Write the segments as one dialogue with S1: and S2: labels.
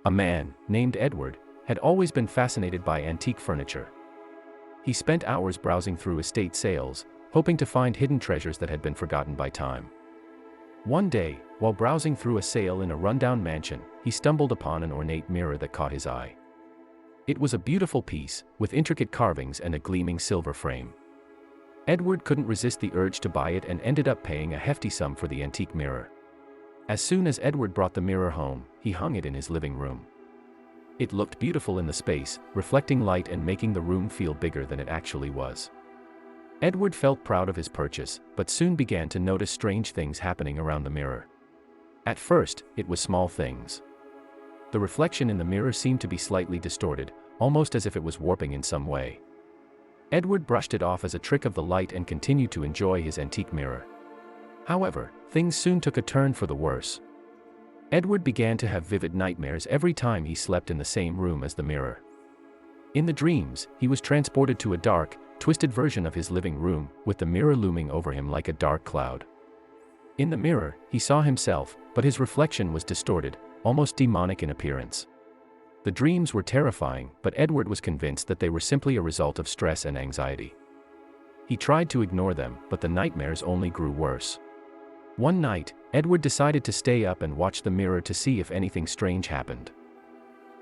S1: A man, named Edward, had always been fascinated by antique furniture. He spent hours browsing through estate sales, hoping to find hidden treasures that had been forgotten by time. One day, while browsing through a sale in a rundown mansion, he stumbled upon an ornate mirror that caught his eye. It was a beautiful piece, with intricate carvings and a gleaming silver frame. Edward couldn't resist the urge to buy it and ended up paying a hefty sum for the antique mirror. As soon as Edward brought the mirror home, he hung it in his living room. It looked beautiful in the space, reflecting light and making the room feel bigger than it actually was. Edward felt proud of his purchase, but soon began to notice strange things happening around the mirror. At first, it was small things. The reflection in the mirror seemed to be slightly distorted, almost as if it was warping in some way. Edward brushed it off as a trick of the light and continued to enjoy his antique mirror. However, things soon took a turn for the worse. Edward began to have vivid nightmares every time he slept in the same room as the mirror. In the dreams, he was transported to a dark, twisted version of his living room, with the mirror looming over him like a dark cloud. In the mirror, he saw himself, but his reflection was distorted, almost demonic in appearance. The dreams were terrifying, but Edward was convinced that they were simply a result of stress and anxiety. He tried to ignore them, but the nightmares only grew worse. One night, Edward decided to stay up and watch the mirror to see if anything strange happened.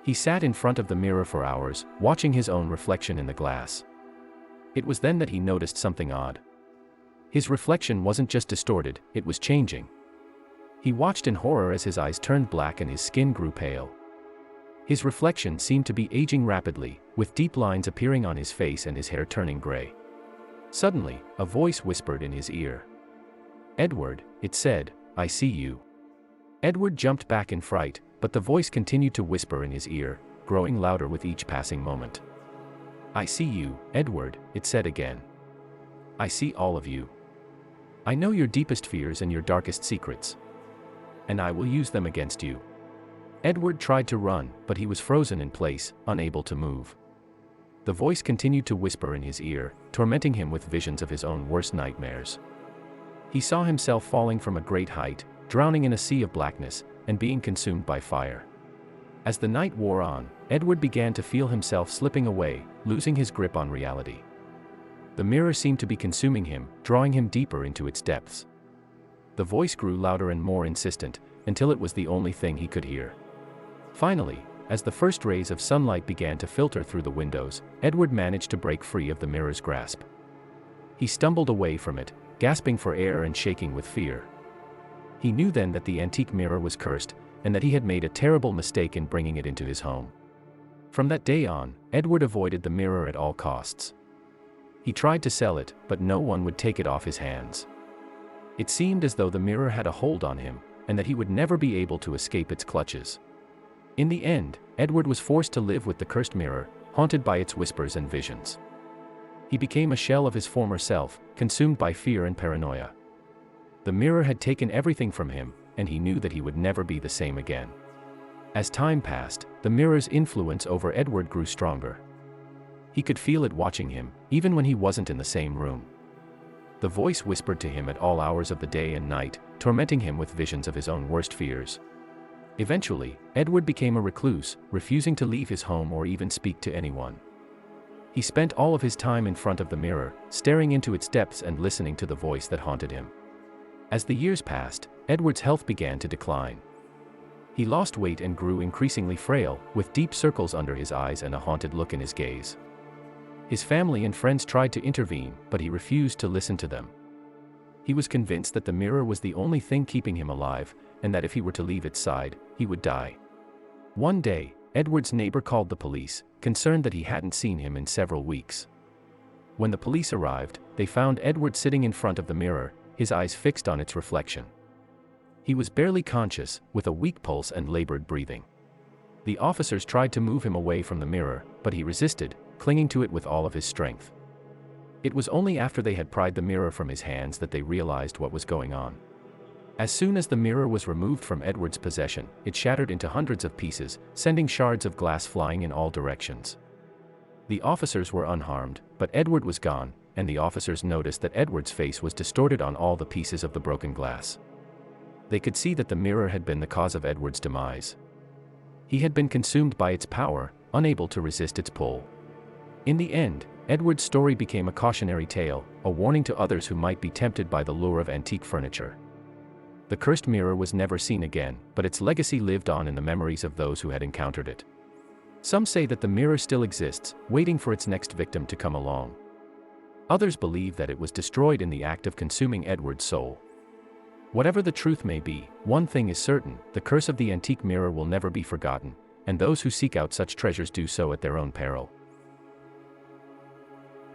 S1: He sat in front of the mirror for hours, watching his own reflection in the glass. It was then that he noticed something odd. His reflection wasn't just distorted, it was changing. He watched in horror as his eyes turned black and his skin grew pale. His reflection seemed to be aging rapidly, with deep lines appearing on his face and his hair turning gray. Suddenly, a voice whispered in his ear. "Edward," it said, "I see you." Edward jumped back in fright, but the voice continued to whisper in his ear, growing louder with each passing moment. "I see you, Edward," it said again. "I see all of you. I know your deepest fears and your darkest secrets. And I will use them against you." Edward tried to run, but he was frozen in place, unable to move. The voice continued to whisper in his ear, tormenting him with visions of his own worst nightmares. He saw himself falling from a great height, drowning in a sea of blackness, and being consumed by fire. As the night wore on, Edward began to feel himself slipping away, losing his grip on reality. The mirror seemed to be consuming him, drawing him deeper into its depths. The voice grew louder and more insistent, until it was the only thing he could hear. Finally, as the first rays of sunlight began to filter through the windows, Edward managed to break free of the mirror's grasp. He stumbled away from it, gasping for air and shaking with fear. He knew then that the antique mirror was cursed, and that he had made a terrible mistake in bringing it into his home. From that day on, Edward avoided the mirror at all costs. He tried to sell it, but no one would take it off his hands. It seemed as though the mirror had a hold on him, and that he would never be able to escape its clutches. In the end, Edward was forced to live with the cursed mirror, haunted by its whispers and visions. He became a shell of his former self, consumed by fear and paranoia. The mirror had taken everything from him, and he knew that he would never be the same again. As time passed, the mirror's influence over Edward grew stronger. He could feel it watching him, even when he wasn't in the same room. The voice whispered to him at all hours of the day and night, tormenting him with visions of his own worst fears. Eventually, Edward became a recluse, refusing to leave his home or even speak to anyone. He spent all of his time in front of the mirror, staring into its depths and listening to the voice that haunted him. As the years passed, Edward's health began to decline. He lost weight and grew increasingly frail, with deep circles under his eyes and a haunted look in his gaze. His family and friends tried to intervene, but he refused to listen to them. He was convinced that the mirror was the only thing keeping him alive, and that if he were to leave its side, he would die. One day, Edward's neighbor called the police, concerned that he hadn't seen him in several weeks. When the police arrived, they found Edward sitting in front of the mirror, his eyes fixed on its reflection. He was barely conscious, with a weak pulse and labored breathing. The officers tried to move him away from the mirror, but he resisted, clinging to it with all of his strength. It was only after they had pried the mirror from his hands that they realized what was going on. As soon as the mirror was removed from Edward's possession, it shattered into hundreds of pieces, sending shards of glass flying in all directions. The officers were unharmed, but Edward was gone, and the officers noticed that Edward's face was distorted on all the pieces of the broken glass. They could see that the mirror had been the cause of Edward's demise. He had been consumed by its power, unable to resist its pull. In the end, Edward's story became a cautionary tale, a warning to others who might be tempted by the lure of antique furniture. The cursed mirror was never seen again, but its legacy lived on in the memories of those who had encountered it. Some say that the mirror still exists, waiting for its next victim to come along. Others believe that it was destroyed in the act of consuming Edward's soul. Whatever the truth may be, one thing is certain: the curse of the antique mirror will never be forgotten, and those who seek out such treasures do so at their own peril.